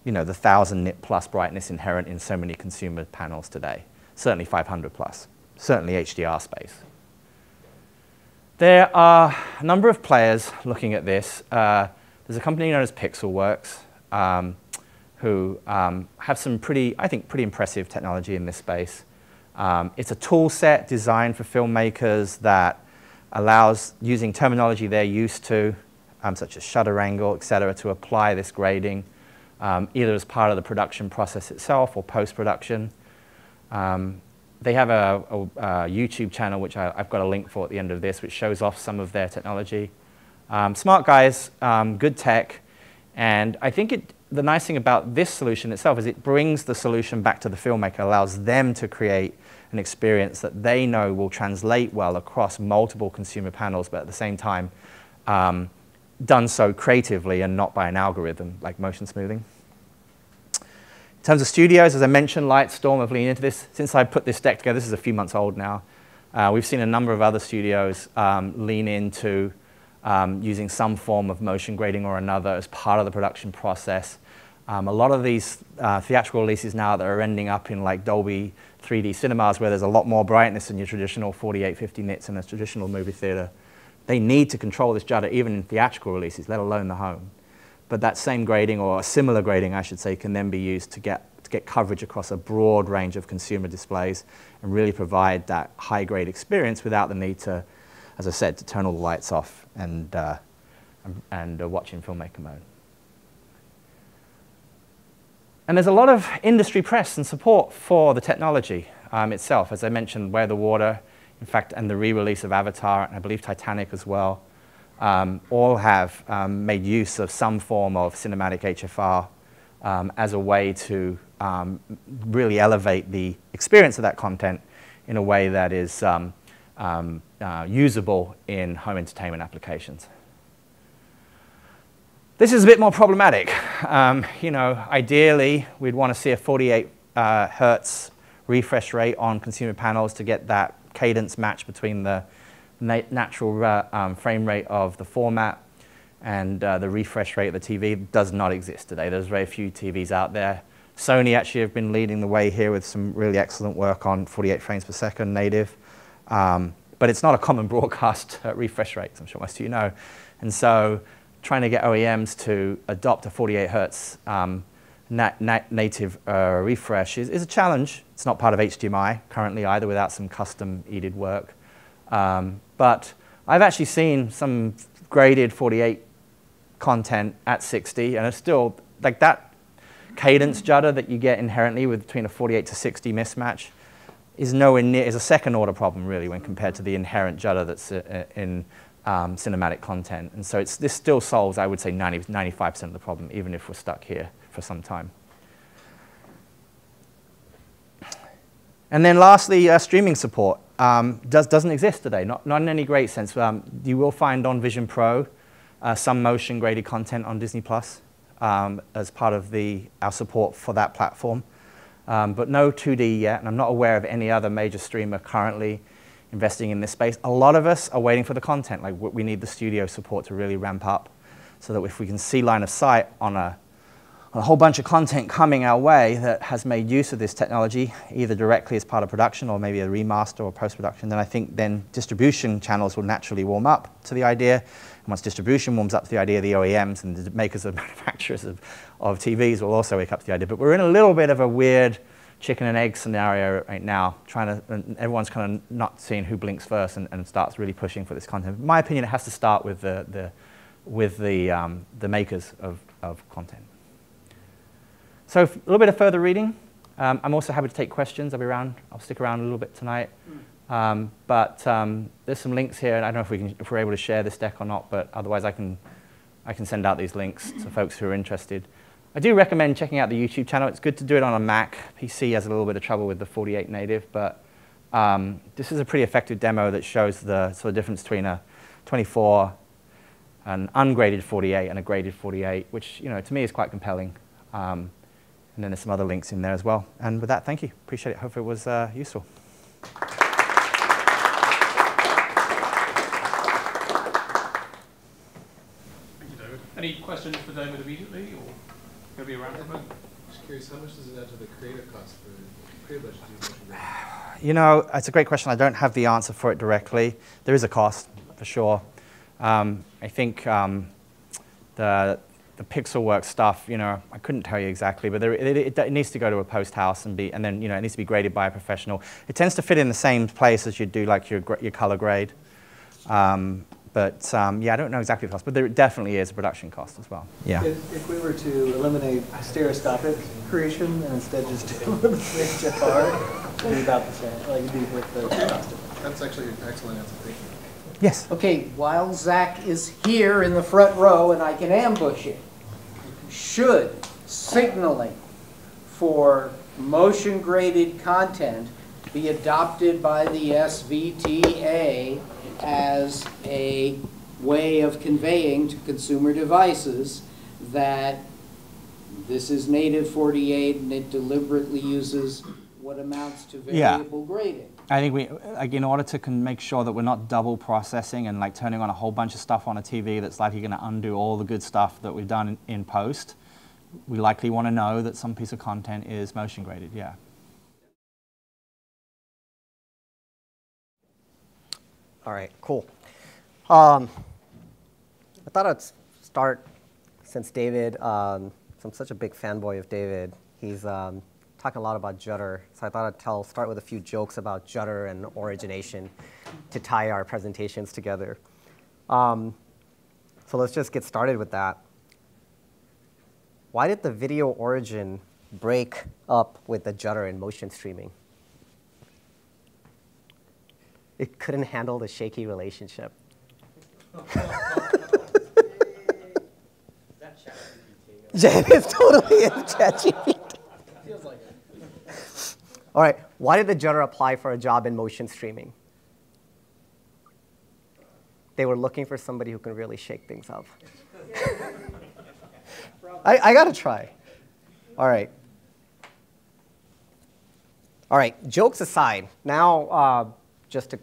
the 1,000 nit plus brightness inherent in so many consumer panels today. Certainly 500 plus, certainly HDR space. There are a number of players looking at this. There's a company known as Pixelworks, who have some pretty impressive technology in this space. It's a tool set designed for filmmakers that allows, using terminology they're used to, such as shutter angle, et cetera, to apply this grading, either as part of the production process itself or post-production. They have a YouTube channel, which I've got a link for at the end of this, which shows off some of their technology. Smart guys, good tech, and I think the nice thing about this solution itself is it brings the solution back to the filmmaker, allows them to create an experience that they know will translate well across multiple consumer panels, but at the same time, done so creatively and not by an algorithm like motion smoothing. In terms of studios, as I mentioned, Lightstorm have leaned into this. Since I put this deck together, this is a few months old now, we've seen a number of other studios lean into using some form of motion grading or another as part of the production process. A lot of these theatrical releases now that are ending up in like Dolby 3D cinemas, where there's a lot more brightness than your traditional 48, 50 nits in a traditional movie theater, they need to control this judder even in theatrical releases, let alone the home. But that same grading, or a similar grading, I should say, can then be used to get coverage across a broad range of consumer displays and really provide that high-grade experience without the need to, as I said, to turn all the lights off and watch in filmmaker mode. And there's a lot of industry press and support for the technology itself. As I mentioned, Where the Water, in fact, and the re-release of Avatar, and I believe Titanic as well, all have made use of some form of cinematic HFR as a way to really elevate the experience of that content in a way that is usable in home entertainment applications. This is a bit more problematic. Ideally, we'd want to see a 48 hertz refresh rate on consumer panels to get that cadence match between the natural frame rate of the format and the refresh rate of the TV. Does not exist today. There's very few TVs out there. Sony actually have been leading the way here with some really excellent work on 48 frames per second native. But it's not a common broadcast refresh rate, as I'm sure most of you know. And so trying to get OEMs to adopt a 48 hertz native refresh is a challenge. It's not part of HDMI currently either, without some custom EDID work. But I've actually seen some graded 48 content at 60, and it's still like that cadence judder that you get inherently with between a 48 to 60 mismatch is nowhere near, is a second order problem really when compared to the inherent judder that's in cinematic content. And so this still solves, I would say, 95% of the problem, even if we're stuck here for some time. And then lastly, streaming support doesn't exist today, not in any great sense. You will find on Vision Pro some motion graded content on Disney Plus as part of our support for that platform. But no 2D yet, and I'm not aware of any other major streamer currently investing in this space. A lot of us are waiting for the content. Like, we need the studio support to really ramp up so that if we can see line of sight on a whole bunch of content coming our way that has made use of this technology, either directly as part of production or maybe a remaster or post-production, then I think then distribution channels will naturally warm up to the idea. And once distribution warms up to the idea, the OEMs and the makers and manufacturers of TVs will also wake up to the idea. But we're in a little bit of a weird chicken and egg scenario right now, and everyone's kind of not seeing who blinks first and starts really pushing for this content. In my opinion, it has to start with the makers of content. So a little bit of further reading. I'm also happy to take questions. I'll stick around a little bit tonight. But there's some links here, and I don't know if we're able to share this deck or not, but otherwise I can send out these links to folks who are interested. I do recommend checking out the YouTube channel. It's good to do it on a Mac. PC has a little bit of trouble with the 48 native, but this is a pretty effective demo that shows the sort of difference between a 24, an ungraded 48, and a graded 48, which to me is quite compelling. And then there's some other links in there as well. And with that, thank you. Appreciate it. Hope it was useful. Thank you, David. Any questions for David immediately, or going to be around for a moment? Just curious, how much does it add to the creative cost for creative budget to do motion graphics? You know, it's a great question. I don't have the answer for it directly. There is a cost, for sure. I think the pixel work stuff, you know, I couldn't tell you exactly, but it needs to go to a post house and then, you know, it needs to be graded by a professional. It tends to fit in the same place as you do like your color grade. Yeah, I don't know exactly the cost, but there definitely is a production cost as well. Yeah. If we were to eliminate stereoscopic creation and instead just do HFR, it'd be about the same. Like, it'd be with the cost. That's actually an excellent answer. Thank you. Yes. Okay, while Zach is here in the front row and I can ambush him, should signaling for motion graded content be adopted by the SVTA as a way of conveying to consumer devices that this is native 48 and it deliberately uses what amounts to variable grading? I think we, like, in order to make sure that we're not double processing and like turning on a whole bunch of stuff on a TV that's likely going to undo all the good stuff that we've done in post, we likely want to know that some piece of content is motion graded, yeah. All right, cool. I thought I'd start, since David, I'm such a big fanboy of David, he's talking a lot about Judder, so I thought I'd start with a few jokes about Judder and Origination to tie our presentations together. So let's just get started with that. Why did the video origin break up with the Judder and motion streaming? It couldn't handle the shaky relationship. It's totally in ChatGPT. Feels like it. All right, why did the Judder apply for a job in motion streaming? They were looking for somebody who can really shake things up. I gotta try. All right. All right, jokes aside, now just to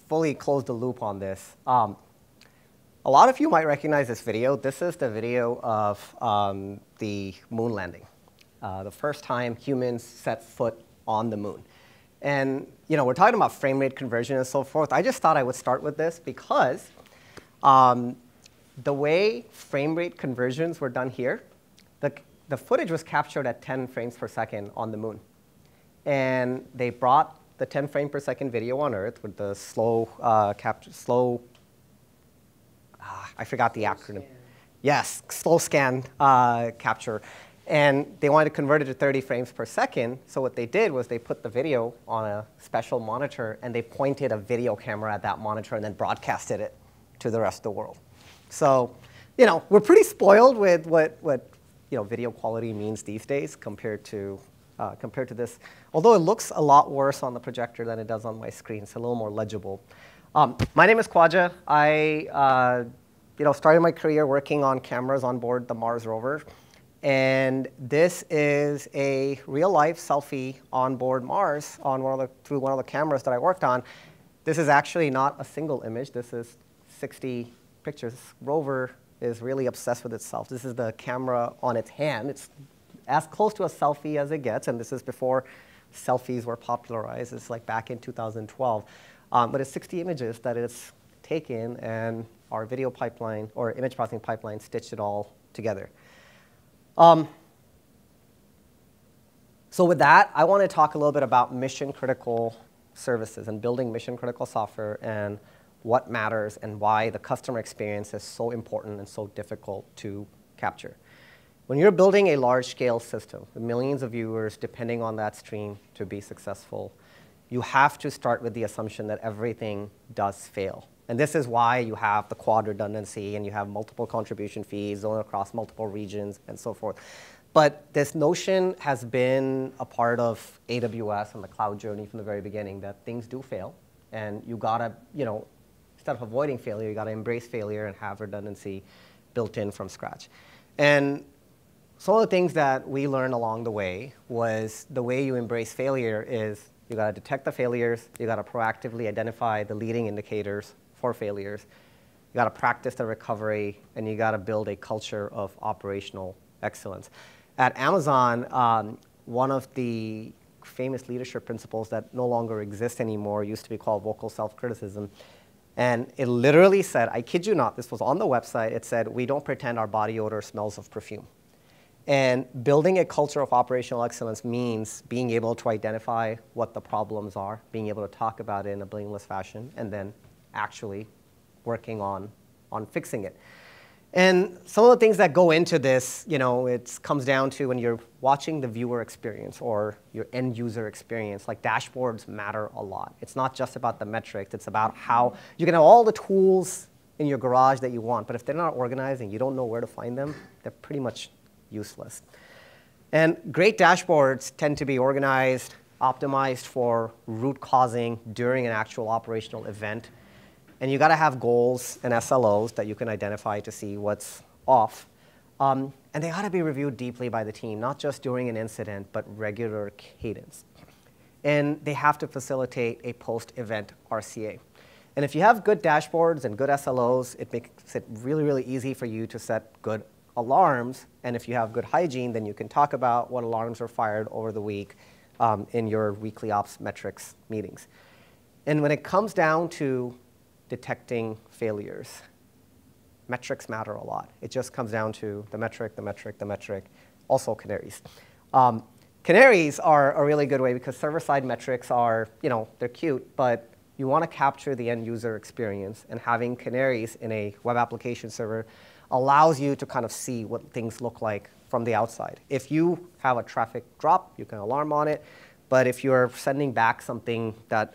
fully close the loop on this, a lot of you might recognize this video. This is the video of the moon landing, the first time humans set foot on the moon. And you know, we're talking about frame rate conversion and so forth. I just thought I would start with this because the way frame rate conversions were done here, the footage was captured at 10 frames per second on the moon. And they brought the 10 frame per second video on Earth with the slow I forgot the acronym. Yes, slow scan capture. And they wanted to convert it to 30 frames per second. So what they did was they put the video on a special monitor and they pointed a video camera at that monitor and then broadcasted it to the rest of the world. So, you know, we're pretty spoiled with what you know, video quality means these days compared to this. Although it looks a lot worse on the projector than it does on my screen. It's a little more legible. My name is Khawaja. I started my career working on cameras on board the Mars rover. And this is a real-life selfie on board Mars through one of the cameras that I worked on. This is actually not a single image. This is 60 pictures. This rover is really obsessed with itself. This is the camera on its hand. It's as close to a selfie as it gets, and this is before selfies were popularized. It's like back in 2012. But it's 60 images that it's taken, and our video pipeline, or image processing pipeline, stitched it all together. So with that, I want to talk a little bit about mission-critical services and building mission-critical software and what matters and why the customer experience is so important and so difficult to capture. When you're building a large-scale system with millions of viewers depending on that stream to be successful, you have to start with the assumption that everything does fail. And this is why you have the quad redundancy and you have multiple contribution fees going across multiple regions and so forth. But this notion has been a part of AWS and the cloud journey from the very beginning, that things do fail. And you gotta, you know, instead of avoiding failure, you gotta embrace failure and have redundancy built in from scratch. And some of the things that we learned along the way was the way you embrace failure is you got to detect the failures, you got to proactively identify the leading indicators for failures, you got to practice the recovery, and you got to build a culture of operational excellence. At Amazon, one of the famous leadership principles that no longer exist anymore used to be called vocal self-criticism. And it literally said, I kid you not, this was on the website, it said, we don't pretend our body odor smells of perfume. And building a culture of operational excellence means being able to identify what the problems are, being able to talk about it in a blameless fashion, and then actually working on fixing it. And some of the things that go into this, it comes down to when you're watching the viewer experience or your end user experience, like dashboards matter a lot. It's not just about the metrics, it's about how you can have all the tools in your garage that you want, but if they're not organized and you don't know where to find them, they're pretty much useless. And great dashboards tend to be organized, optimized for root causing during an actual operational event. And you got to have goals and SLOs that you can identify to see what's off. And they got to be reviewed deeply by the team, not just during an incident, but regular cadence. And they have to facilitate a post-event RCA. And if you have good dashboards and good SLOs, it makes it really, really easy for you to set good alarms. And if you have good hygiene, then you can talk about what alarms are fired over the week in your weekly ops metrics meetings. And when it comes down to detecting failures, metrics matter a lot. It just comes down to the metric, the metric, the metric, also canaries. Canaries are a really good way because server-side metrics are, they're cute, but you want to capture the end user experience, and having canaries in a web application server allows you to kind of see what things look like from the outside. If you have a traffic drop, you can alarm on it, but if you're sending back something that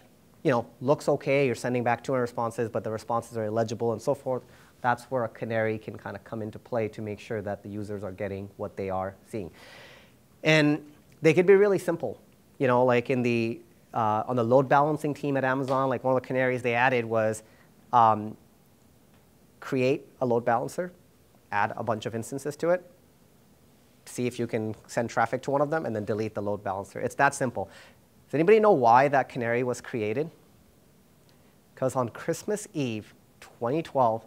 looks okay, you're sending back 200 responses, but the responses are illegible and so forth, that's where a canary can kind of come into play to make sure that the users are getting what they are seeing. And they could be really simple. Like in the, on the load balancing team at Amazon, like one of the canaries they added was create a load balancer, add a bunch of instances to it, see if you can send traffic to one of them, and then delete the load balancer. It's that simple. Does anybody know why that canary was created? Because on Christmas Eve 2012,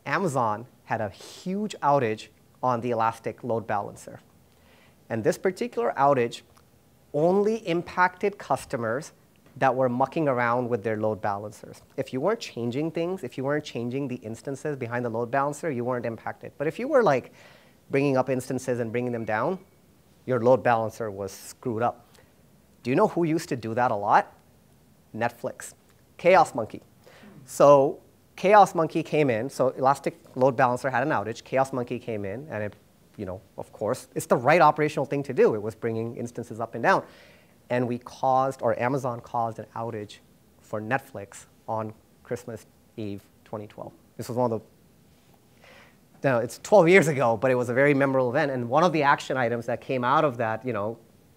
Amazon had a huge outage on the Elastic load balancer. And this particular outage only impacted customers that were mucking around with their load balancers. If you weren't changing things, if you weren't changing the instances behind the load balancer, you weren't impacted. But if you were like bringing up instances and bringing them down, your load balancer was screwed up. Do you know who used to do that a lot? Netflix, Chaos Monkey. So Chaos Monkey came in, so Elastic Load Balancer had an outage, Chaos Monkey came in, and it, of course, it's the right operational thing to do. It was bringing instances up and down. And we caused, or Amazon caused an outage for Netflix on Christmas Eve 2012. This was one of the, now it's 12 years ago, but it was a very memorable event. And one of the action items that came out of that,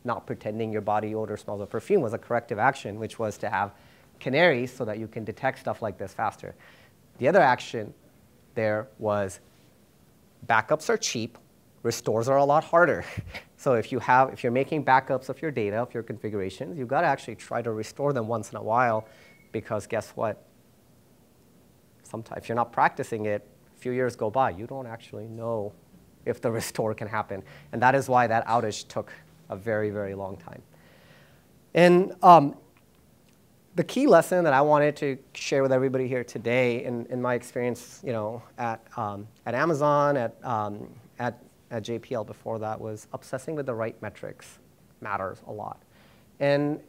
not pretending your body odor smells of perfume was a corrective action, which was to have canaries so that you can detect stuff like this faster. The other action there was backups are cheap, restores are a lot harder. So if you're making backups of your data, of your configurations, you've got to actually try to restore them once in a while, because guess what? Sometimes if you're not practicing it, a few years go by, you don't actually know if the restore can happen. And that is why that outage took a very, very long time. And the key lesson that I wanted to share with everybody here today, in my experience, at Amazon, at JPL before that, was obsessing with the right metrics matters a lot. And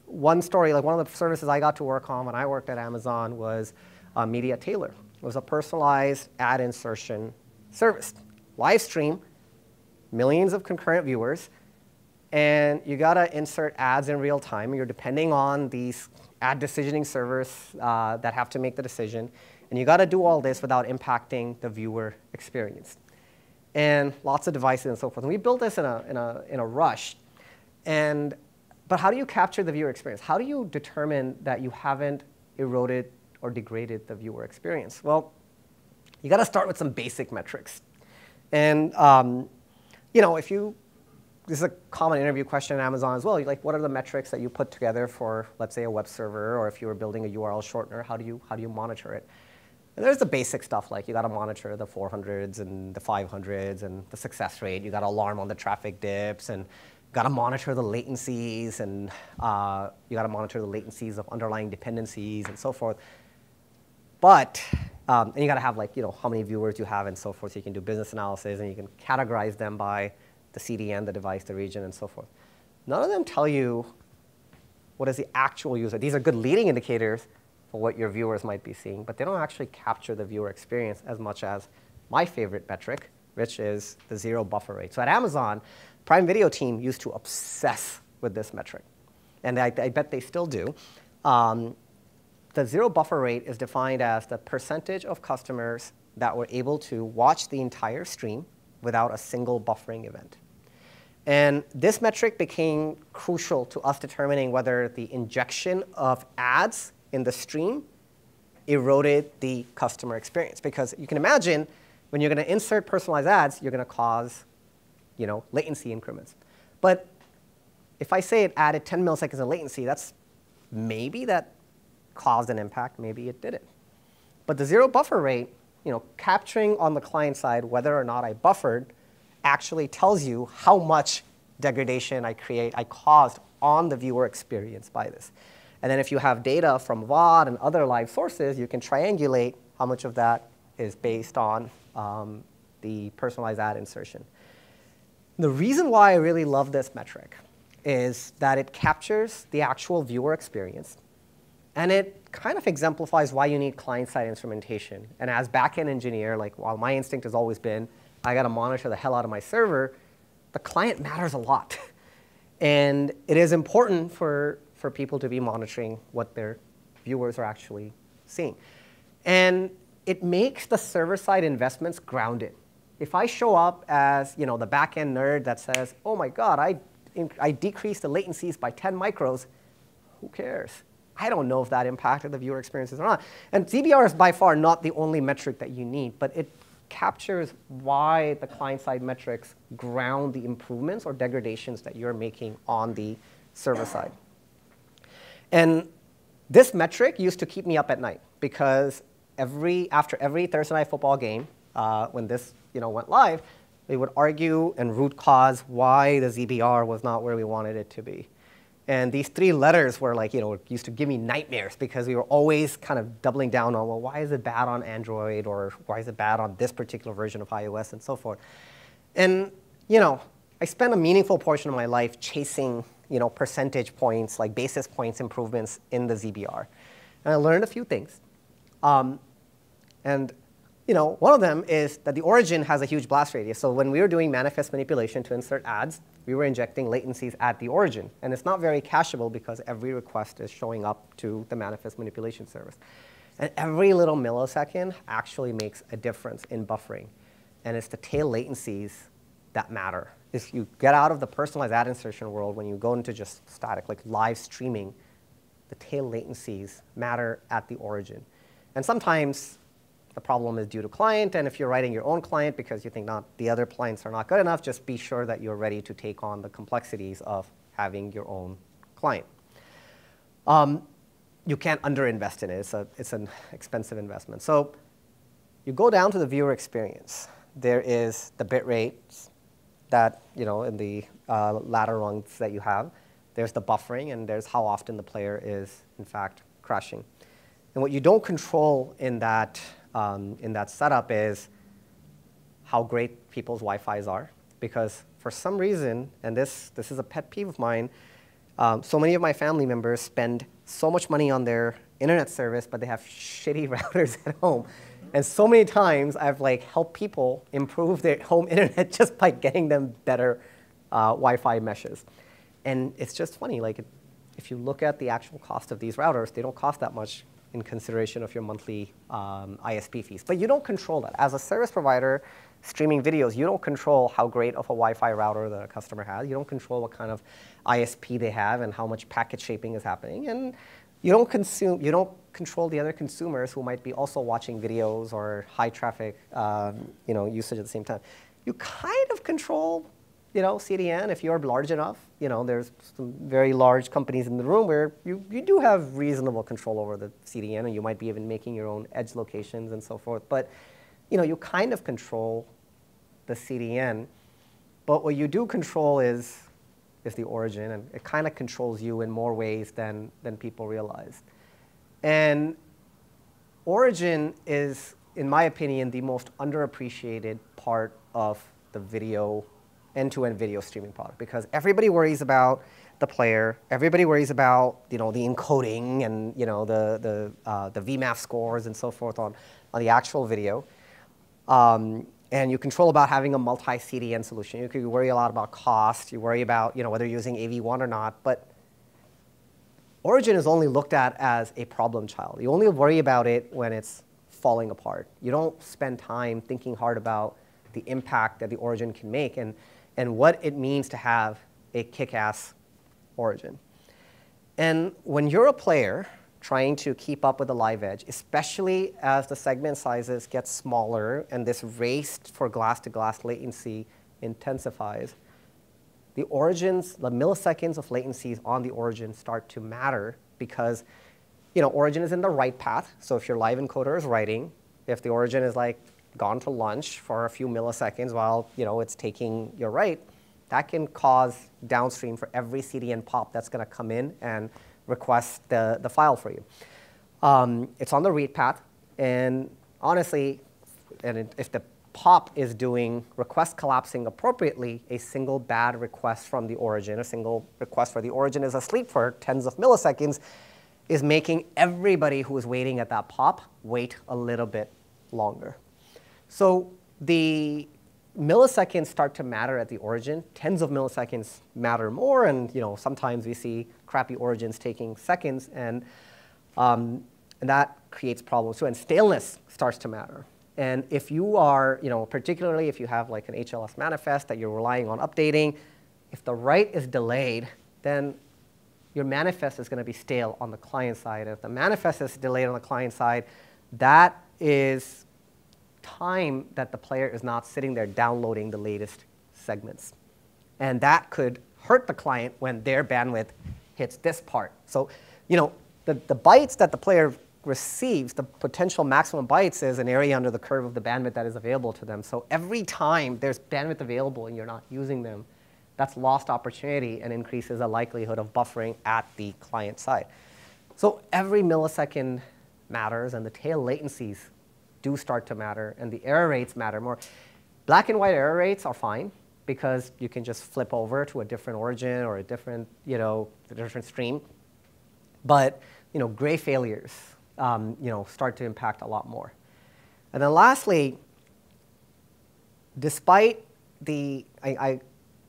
one story, like one of the services I got to work on when I worked at Amazon was Media Tailor. It was a personalized ad insertion service, live stream, millions of concurrent viewers, and you got to insert ads in real time. You're depending on these ad decisioning servers that have to make the decision, and you got to do all this without impacting the viewer experience. And lots of devices and so forth. And we built this in a rush. But how do you capture the viewer experience? How do you determine that you haven't eroded or degraded the viewer experience? Well, you got to start with some basic metrics. And if you, this is a common interview question at Amazon as well. Like, what are the metrics that you put together for, let's say, a web server, or if you were building a URL shortener, how do you monitor it? And there's the basic stuff, like you got to monitor the 400s and the 500s and the success rate. You got to alarm on the traffic dips, and you got to monitor the latencies, and you got to monitor the latencies of underlying dependencies and so forth. But and you got to have how many viewers you have and so forth. So you can do business analysis, and you can categorize them by the CDN, the device, the region, and so forth. None of them tell you what is the actual user. These are good leading indicators for what your viewers might be seeing, but they don't actually capture the viewer experience as much as my favorite metric, which is the zero buffer rate. So at Amazon, Prime Video team used to obsess with this metric, and I bet they still do. The zero buffer rate is defined as the percentage of customers that were able to watch the entire stream without a single buffering event. And this metric became crucial to us determining whether the injection of ads in the stream eroded the customer experience. Because you can imagine when you're going to insert personalized ads, you're going to cause latency increments. But if I say it added 10 milliseconds of latency, that's maybe that caused an impact, maybe it didn't. But the zero buffer rate, capturing on the client side whether or not I buffered, actually tells you how much degradation I caused on the viewer experience by this. And then if you have data from VOD and other live sources, you can triangulate how much of that is based on the personalized ad insertion. The reason why I really love this metric is that it captures the actual viewer experience, and it kind of exemplifies why you need client-side instrumentation. And as back-end engineer, while my instinct has always been, I got to monitor the hell out of my server, the client matters a lot. And it is important for people to be monitoring what their viewers are actually seeing. And it makes the server-side investments grounded. If I show up as the back-end nerd that says, oh my God, I decreased the latencies by 10 micros, who cares? I don't know if that impacted the viewer experiences or not. And ZBR is by far not the only metric that you need, but it captures why the client-side metrics ground the improvements or degradations that you're making on the server side. And this metric used to keep me up at night, because after every Thursday night football game, when this went live, we would argue and root cause why the ZBR was not where we wanted it to be. And these three letters were used to give me nightmares, because we were always kind of doubling down on, well, why is it bad on Android, or why is it bad on this particular version of iOS, and so forth. And I spent a meaningful portion of my life chasing percentage points, like basis points improvements in the ZBR. And I learned a few things. And one of them is that the origin has a huge blast radius. So when we were doing manifest manipulation to insert ads, we were injecting latencies at the origin. And it's not very cacheable, because every request is showing up to the manifest manipulation service. And every little millisecond actually makes a difference in buffering. And it's the tail latencies that matter. If you get out of the personalized ad insertion world, when you go into just static, like live streaming, the tail latencies matter at the origin. And sometimes the problem is due to client, and if you're writing your own client because you think the other clients are not good enough, just be sure that you're ready to take on the complexities of having your own client. You can't underinvest in it. It's an expensive investment. So you go down to the viewer experience. There is the bit rates that, in the ladder rungs that you have. There's the buffering, and there's how often the player is, in fact, crashing. And what you don't control in that setup is how great people's Wi-Fis are. Because for some reason, and this is a pet peeve of mine, so many of my family members spend so much money on their internet service, but they have shitty routers at home. And so many times I've helped people improve their home internet just by getting them better Wi-Fi meshes. And it's just funny, if you look at the actual cost of these routers, they don't cost that much in consideration of your monthly ISP fees. But you don't control that. As a service provider streaming videos, you don't control how great of a Wi-Fi router the customer has. You don't control what kind of ISP they have and how much packet shaping is happening. And you don't control the other consumers who might be also watching videos or high traffic usage at the same time. You kind of control, CDN if you're large enough. There's some very large companies in the room where you do have reasonable control over the CDN, and you might be even making your own edge locations and so forth. But, you kind of control the CDN. But what you do control is the origin, and it kind of controls you in more ways than people realize. And origin is, in my opinion, the most underappreciated part of the video, end-to-end video streaming product, because everybody worries about the player, everybody worries about the encoding and the VMAF scores and so forth on the actual video. And you control about having a multi-CDN solution. You could worry a lot about cost. You worry about whether you're using AV1 or not. But origin is only looked at as a problem child. You only worry about it when it's falling apart. You don't spend time thinking hard about the impact that the origin can make and what it means to have a kick-ass origin. And when you're a player trying to keep up with the live edge, especially as the segment sizes get smaller and this race for glass-to-glass latency intensifies, the origins, the milliseconds of latencies on the origin start to matter because origin is in the write path. So if your live encoder is writing, if the origin is gone to lunch for a few milliseconds while it's taking your write, that can cause downstream for every CDN pop that's going to come in and request the file for you. It's on the read path, and honestly, if the pop is doing request collapsing appropriately, a single bad request from the origin, a single request where the origin is asleep for tens of milliseconds, is making everybody who is waiting at that pop wait a little bit longer. So the milliseconds start to matter at the origin. Tens of milliseconds matter more, and sometimes we see crappy origins taking seconds, and that creates problems too. And staleness starts to matter. And if you are, particularly if you have an HLS manifest that you're relying on updating, if the write is delayed, then your manifest is going to be stale on the client side. If the manifest is delayed on the client side, that is time that the player is not sitting there downloading the latest segments. And that could hurt the client when their bandwidth hits this part. So, the bytes that the player receives, the potential maximum bytes, is an area under the curve of the bandwidth that is available to them. So every time there's bandwidth available and you're not using them, that's lost opportunity and increases the likelihood of buffering at the client side. So every millisecond matters, and the tail latencies do start to matter, and the error rates matter more. Black and white error rates are fine because you can just flip over to a different origin or a different, different stream. But gray failures, start to impact a lot more. And then lastly, despite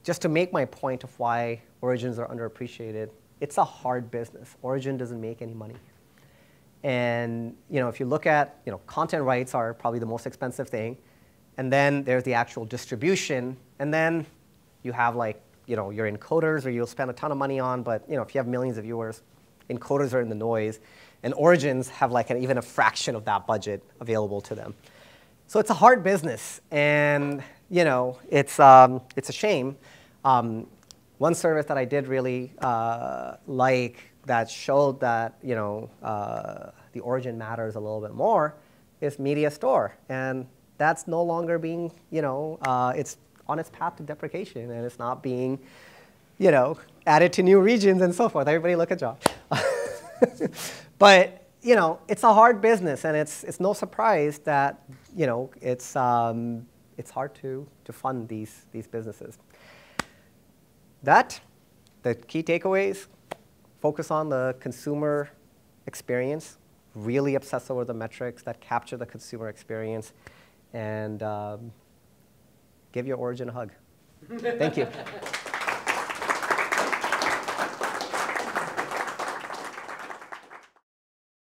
just to make my point of why origins are underappreciated, it's a hard business. Origin doesn't make any money. And if you look at, content rights are probably the most expensive thing. And then there's the actual distribution. And then you have your encoders, where you'll spend a ton of money on. But if you have millions of viewers, encoders are in the noise. And origins have even a fraction of that budget available to them. So it's a hard business. And it's a shame. One service that I did really like that showed that the origin matters a little bit more is Media Store, and that's no longer being it's on its path to deprecation, and it's not being added to new regions and so forth. Everybody look at John. But it's a hard business, and it's no surprise that it's hard to fund these businesses. The key takeaways: focus on the consumer experience, really obsess over the metrics that capture the consumer experience, and give your origin a hug. Thank you.